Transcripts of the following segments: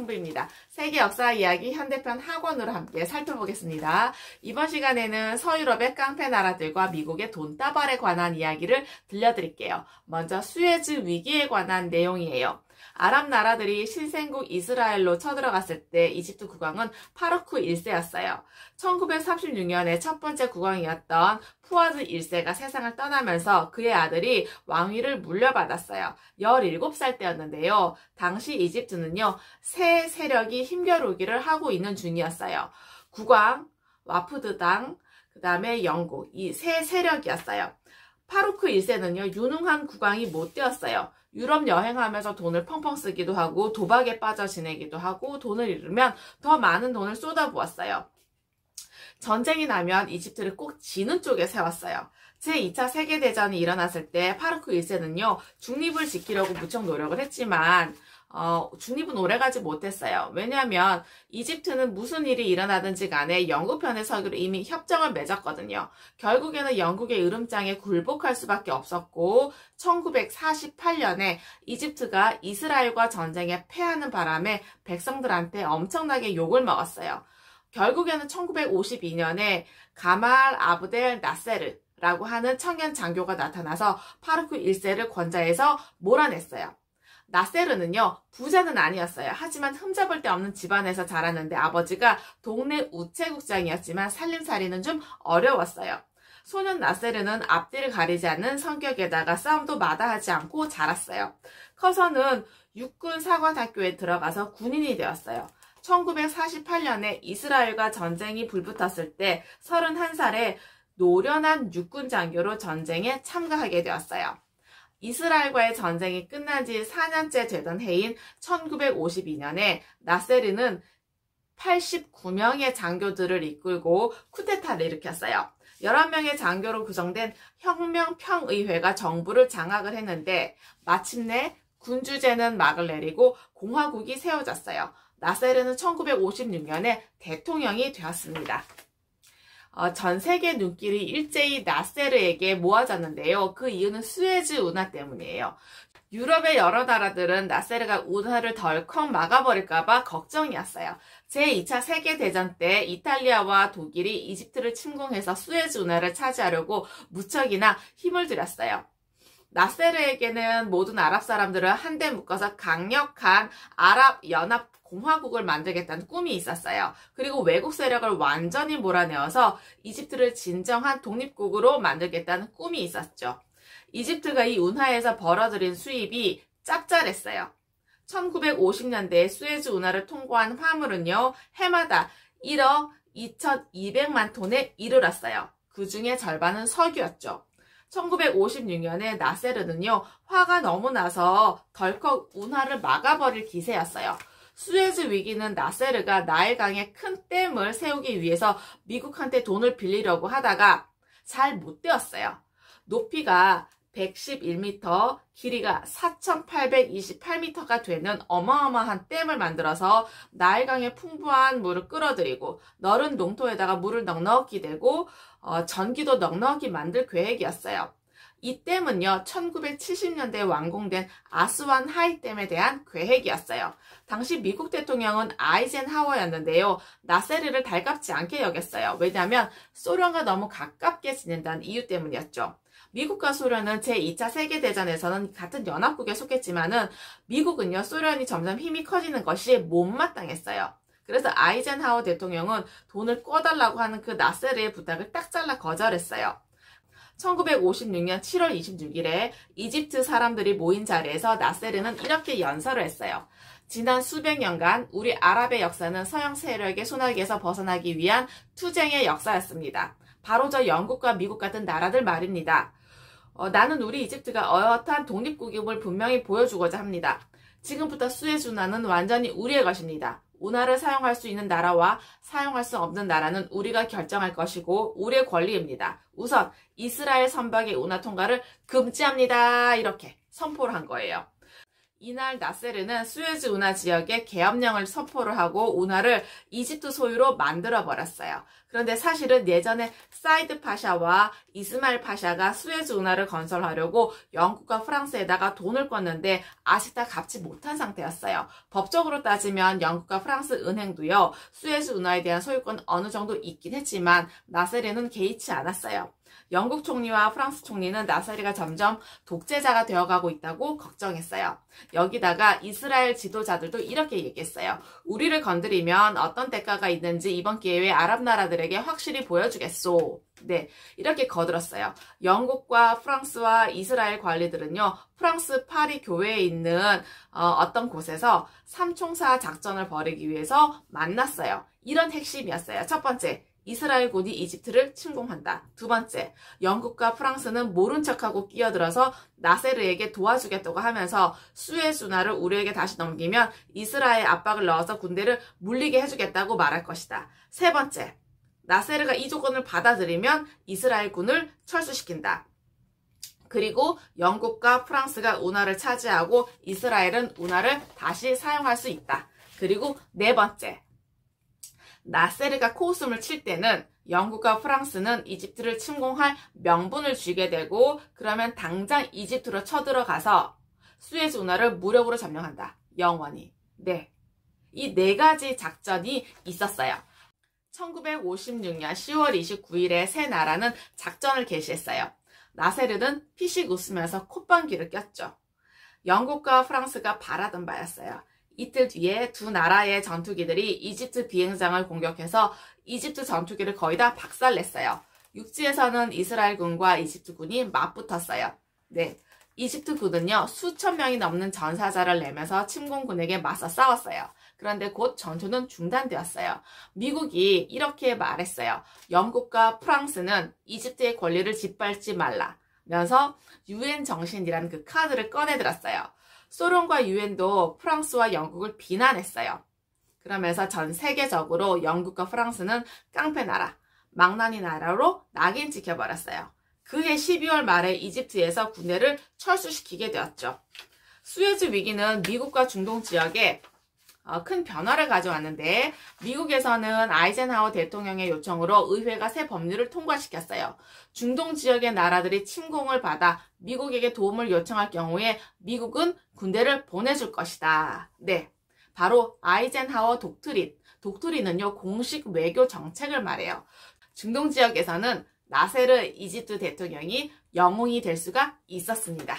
공부입니다. 세계 역사 이야기 현대편 학원으로 함께 살펴보겠습니다. 이번 시간에는 서유럽의 깡패 나라들과 미국의 돈다발에 관한 이야기를 들려드릴게요. 먼저 수에즈 위기에 관한 내용이에요. 아랍 나라들이 신생국 이스라엘로 쳐들어갔을 때 이집트 국왕은 파루크 1세였어요. 1936년에 첫 번째 국왕이었던 푸아드 1세가 세상을 떠나면서 그의 아들이 왕위를 물려받았어요. 17살 때였는데요. 당시 이집트는요, 새 세력이 힘겨루기를 하고 있는 중이었어요. 국왕, 와프드당, 그 다음에 영국, 이 세 세력이었어요. 파루크 1세는요, 유능한 국왕이 못 되었어요. 유럽 여행하면서 돈을 펑펑 쓰기도 하고 도박에 빠져 지내기도 하고 돈을 잃으면 더 많은 돈을 쏟아부었어요. 전쟁이 나면 이집트를 꼭 지는 쪽에 세웠어요. 제2차 세계대전이 일어났을 때 파루크 1세는요, 중립을 지키려고 무척 노력을 했지만 중립은 오래가지 못했어요. 왜냐하면 이집트는 무슨 일이 일어나든지 간에 영국 편에 서기로 이미 협정을 맺었거든요. 결국에는 영국의 으름장에 굴복할 수밖에 없었고 1948년에 이집트가 이스라엘과 전쟁에 패하는 바람에 백성들한테 엄청나게 욕을 먹었어요. 결국에는 1952년에 가말 아브델 나세르라고 하는 청년 장교가 나타나서 파루크 1세를 권좌에서 몰아냈어요. 나세르는요, 부자는 아니었어요. 하지만 흠잡을 데 없는 집안에서 자랐는데 아버지가 동네 우체국장이었지만 살림살이는 좀 어려웠어요. 소년 나세르는 앞뒤를 가리지 않는 성격에다가 싸움도 마다하지 않고 자랐어요. 커서는 육군 사관학교에 들어가서 군인이 되었어요. 1948년에 이스라엘과 전쟁이 불붙었을 때 31살에 노련한 육군 장교로 전쟁에 참가하게 되었어요. 이스라엘과의 전쟁이 끝난 지 4년째 되던 해인 1952년에 나세르는 89명의 장교들을 이끌고 쿠데타를 일으켰어요. 11명의 장교로 구성된 혁명평의회가 정부를 장악을 했는데 마침내 군주제는 막을 내리고 공화국이 세워졌어요. 나세르는 1956년에 대통령이 되었습니다. 전 세계 눈길이 일제히 나세르에게 모아졌는데요. 그 이유는 수에즈 운하 때문이에요. 유럽의 여러 나라들은 나세르가 운하를 덜컥 막아버릴까봐 걱정이었어요. 제2차 세계대전 때 이탈리아와 독일이 이집트를 침공해서 수에즈 운하를 차지하려고 무척이나 힘을 들였어요. 나세르에게는 모든 아랍 사람들을 한데 묶어서 강력한 아랍 연합 공화국을 만들겠다는 꿈이 있었어요. 그리고 외국 세력을 완전히 몰아내어서 이집트를 진정한 독립국으로 만들겠다는 꿈이 있었죠. 이집트가 이 운하에서 벌어들인 수입이 짭짤했어요. 1950년대에 수에즈 운하를 통과한 화물은요, 해마다 1억 2,200만 톤에 이르렀어요. 그 중에 절반은 석유였죠. 1956년에 나세르는요, 화가 너무 나서 덜컥 운하를 막아버릴 기세였어요. 수에즈 위기는 나세르가 나일강에 큰 댐을 세우기 위해서 미국한테 돈을 빌리려고 하다가 잘 못 되었어요. 높이가 111m, 길이가 4,828m가 되는 어마어마한 댐을 만들어서 나일강의 풍부한 물을 끌어들이고 넓은 농토에다가 물을 넉넉히 대고 전기도 넉넉히 만들 계획이었어요. 이 댐은요, 1970년대에 완공된 아스완 하이댐에 대한 계획이었어요. 당시 미국 대통령은 아이젠하워였는데요. 나세르를 달갑지 않게 여겼어요. 왜냐하면 소련과 너무 가깝게 지낸다는 이유 때문이었죠. 미국과 소련은 제2차 세계대전에서는 같은 연합국에 속했지만은 미국은요, 소련이 점점 힘이 커지는 것이 못마땅했어요. 그래서 아이젠하워 대통령은 돈을 꿔달라고 하는 그 나세르의 부탁을 딱 잘라 거절했어요. 1956년 7월 26일에 이집트 사람들이 모인 자리에서 나세르는 이렇게 연설을 했어요. 지난 수백 년간 우리 아랍의 역사는 서양 세력의 손아귀에서 벗어나기 위한 투쟁의 역사였습니다. 바로 저 영국과 미국 같은 나라들 말입니다. 나는 우리 이집트가 어엿한 독립국임을 분명히 보여주고자 합니다. 지금부터 수에즈 운하는 완전히 우리의 것입니다. 운하를 사용할 수 있는 나라와 사용할 수 없는 나라는 우리가 결정할 것이고 우리의 권리입니다. 우선 이스라엘 선박의 운하 통과를 금지합니다. 이렇게 선포를 한 거예요. 이날 나세르는 수에즈 운하 지역에 계엄령을 선포를 하고 운하를 이집트 소유로 만들어 버렸어요. 그런데 사실은 예전에 사이드 파샤와 이스마일 파샤가 수에즈 운하를 건설하려고 영국과 프랑스에다가 돈을 꿨는데 아직 다 갚지 못한 상태였어요. 법적으로 따지면 영국과 프랑스 은행도요, 수에즈 운하에 대한 소유권 어느 정도 있긴 했지만 나세르는 개의치 않았어요. 영국 총리와 프랑스 총리는 나세르가 점점 독재자가 되어가고 있다고 걱정했어요. 여기다가 이스라엘 지도자들도 이렇게 얘기했어요. 우리를 건드리면 어떤 대가가 있는지 이번 기회에 아랍 나라들에게 확실히 보여주겠소. 네, 이렇게 거들었어요. 영국과 프랑스와 이스라엘 관리들은요, 프랑스 파리 교회에 있는 어떤 곳에서 삼총사 작전을 벌이기 위해서 만났어요. 이런 핵심이었어요. 첫 번째, 이스라엘군이 이집트를 침공한다. 두 번째, 영국과 프랑스는 모른 척하고 끼어들어서 나세르에게 도와주겠다고 하면서 수에즈 운하를 우리에게 다시 넘기면 이스라엘 압박을 넣어서 군대를 물리게 해주겠다고 말할 것이다. 세 번째, 나세르가 이 조건을 받아들이면 이스라엘군을 철수시킨다. 그리고 영국과 프랑스가 운하를 차지하고 이스라엘은 운하를 다시 사용할 수 있다. 그리고 네 번째, 나세르가 코웃음을 칠 때는 영국과 프랑스는 이집트를 침공할 명분을 쥐게 되고 그러면 당장 이집트로 쳐들어가서 수에즈 운하를 무력으로 점령한다. 영원히. 네. 이 네 가지 작전이 있었어요. 1956년 10월 29일에 세 나라는 작전을 개시했어요. 나세르는 피식 웃으면서 콧방귀를 꼈죠. 영국과 프랑스가 바라던 바였어요. 이틀 뒤에 두 나라의 전투기들이 이집트 비행장을 공격해서 이집트 전투기를 거의 다 박살냈어요. 육지에서는 이스라엘군과 이집트군이 맞붙었어요. 네, 이집트군은요, 수천 명이 넘는 전사자를 내면서 침공군에게 맞서 싸웠어요. 그런데 곧 전투는 중단되었어요. 미국이 이렇게 말했어요. 영국과 프랑스는 이집트의 권리를 짓밟지 말라면서 유엔 정신이라는 그 카드를 꺼내들었어요. 소련과 유엔도 프랑스와 영국을 비난했어요. 그러면서 전 세계적으로 영국과 프랑스는 깡패 나라, 망나니 나라로 낙인 찍혀버렸어요. 그해 12월 말에 이집트에서 군대를 철수시키게 되었죠. 수에즈 위기는 미국과 중동 지역에 큰 변화를 가져왔는데 미국에서는 아이젠하워 대통령의 요청으로 의회가 새 법률을 통과시켰어요. 중동 지역의 나라들이 침공을 받아 미국에게 도움을 요청할 경우에 미국은 군대를 보내줄 것이다. 네, 바로 아이젠하워 독트린. 독트린은요, 공식 외교 정책을 말해요. 중동 지역에서는 나세르 이집트 대통령이 영웅이 될 수가 있었습니다.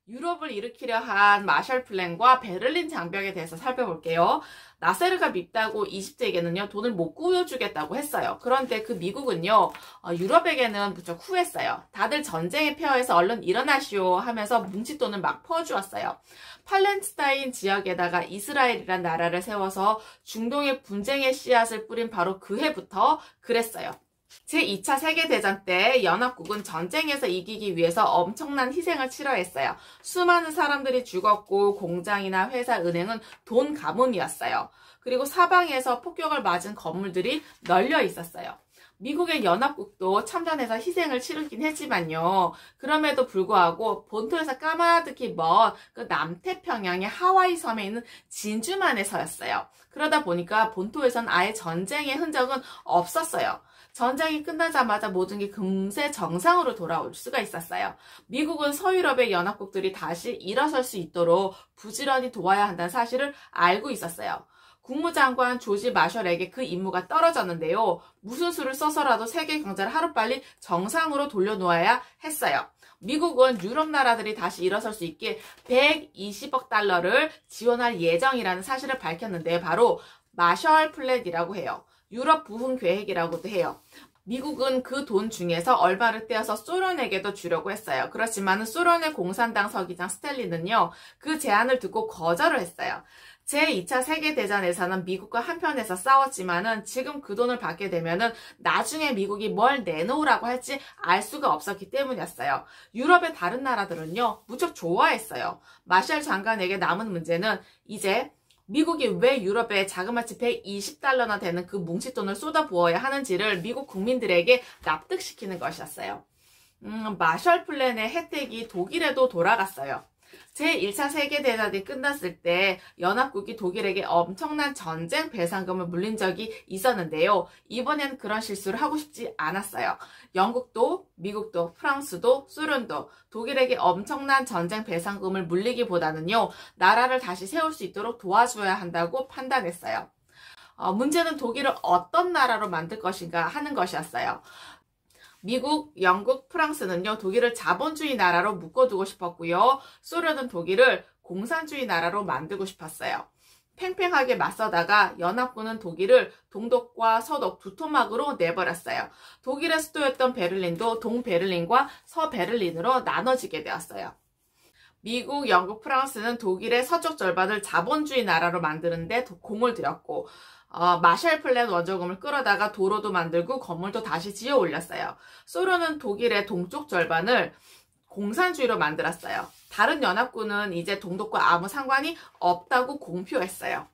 유럽을 일으키려 한 마셜 플랜과 베를린 장벽에 대해서 살펴볼게요. 나세르가 밉다고 이집트에게는요, 돈을 못 구해주겠다고 했어요. 그런데 그 미국은요, 유럽에게는 무척 후했어요. 다들 전쟁의 폐허에서 얼른 일어나시오 하면서 뭉칫돈을 막 퍼주었어요. 팔레스타인 지역에다가 이스라엘이란 나라를 세워서 중동의 분쟁의 씨앗을 뿌린 바로 그 해부터 그랬어요. 제2차 세계대전 때 연합국은 전쟁에서 이기기 위해서 엄청난 희생을 치러했어요. 수많은 사람들이 죽었고 공장이나 회사, 은행은 돈 가뭄이었어요. 그리고 사방에서 폭격을 맞은 건물들이 널려 있었어요. 미국의 연합국도 참전해서 희생을 치르긴 했지만요. 그럼에도 불구하고 본토에서 까마득히 먼 그 남태평양의 하와이 섬에 있는 진주만에 서였어요. 그러다 보니까 본토에선 아예 전쟁의 흔적은 없었어요. 전쟁이 끝나자마자 모든 게 금세 정상으로 돌아올 수가 있었어요. 미국은 서유럽의 연합국들이 다시 일어설 수 있도록 부지런히 도와야 한다는 사실을 알고 있었어요. 국무장관 조지 마셜에게 그 임무가 떨어졌는데요. 무슨 수를 써서라도 세계 경제를 하루빨리 정상으로 돌려놓아야 했어요. 미국은 유럽 나라들이 다시 일어설 수 있게 120억 달러를 지원할 예정이라는 사실을 밝혔는데 바로 마셜 플랜이라고 해요. 유럽 부흥 계획이라고도 해요. 미국은 그 돈 중에서 얼마를 떼어서 소련에게도 주려고 했어요. 그렇지만 소련의 공산당 서기장 스탈린은요, 그 제안을 듣고 거절을 했어요. 제2차 세계대전에서는 미국과 한편에서 싸웠지만은 지금 그 돈을 받게 되면은 나중에 미국이 뭘 내놓으라고 할지 알 수가 없었기 때문이었어요. 유럽의 다른 나라들은요, 무척 좋아했어요. 마셜 장관에게 남은 문제는 이제 미국이 왜 유럽에 자그마치 120달러나 되는 그 뭉칫돈을 쏟아부어야 하는지를 미국 국민들에게 납득시키는 것이었어요. 마셜 플랜의 혜택이 독일에도 돌아갔어요. 제1차 세계대전이 끝났을 때 연합국이 독일에게 엄청난 전쟁 배상금을 물린 적이 있었는데요. 이번엔 그런 실수를 하고 싶지 않았어요. 영국도, 미국도, 프랑스도, 소련도 독일에게 엄청난 전쟁 배상금을 물리기보다는요, 나라를 다시 세울 수 있도록 도와줘야 한다고 판단했어요. 문제는 독일을 어떤 나라로 만들 것인가 하는 것이었어요. 미국, 영국, 프랑스는요, 독일을 자본주의 나라로 묶어두고 싶었고요. 소련은 독일을 공산주의 나라로 만들고 싶었어요. 팽팽하게 맞서다가 연합군은 독일을 동독과 서독 두 토막으로 내버렸어요. 독일의 수도였던 베를린도 동베를린과 서베를린으로 나눠지게 되었어요. 미국, 영국, 프랑스는 독일의 서쪽 절반을 자본주의 나라로 만드는데 공을 들였고, 마샬 플랜 원조금을 끌어다가 도로도 만들고 건물도 다시 지어 올렸어요. 소련은 독일의 동쪽 절반을 공산주의로 만들었어요. 다른 연합군은 이제 동독과 아무 상관이 없다고 공표했어요.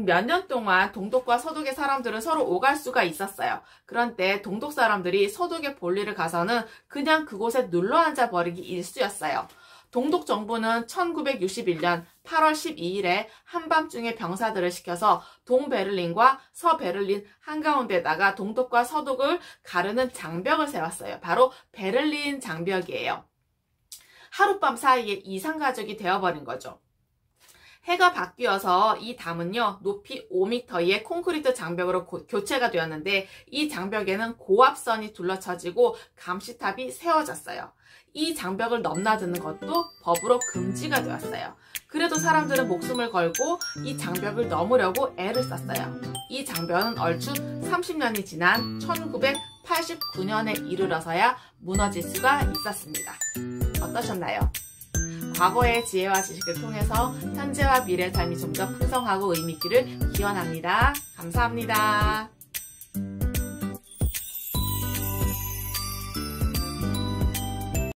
몇 년 동안 동독과 서독의 사람들은 서로 오갈 수가 있었어요. 그런데 동독 사람들이 서독의 볼일을 가서는 그냥 그곳에 눌러앉아 버리기 일쑤였어요. 동독 정부는 1961년 8월 12일에 한밤중에 병사들을 시켜서 동베를린과 서베를린 한가운데다가 동독과 서독을 가르는 장벽을 세웠어요. 바로 베를린 장벽이에요. 하룻밤 사이에 이상가족이 되어버린 거죠. 해가 바뀌어서 이 담은요, 높이 5m의 콘크리트 장벽으로 교체가 되었는데 이 장벽에는 고압선이 둘러쳐지고 감시탑이 세워졌어요. 이 장벽을 넘나드는 것도 법으로 금지가 되었어요. 그래도 사람들은 목숨을 걸고 이 장벽을 넘으려고 애를 썼어요. 이 장벽은 얼추 30년이 지난 1989년에 이르러서야 무너질 수가 있었습니다. 어떠셨나요? 과거의 지혜와 지식을 통해서 현재와 미래의 삶이 좀 더 풍성하고 의미 있기를 기원합니다. 감사합니다.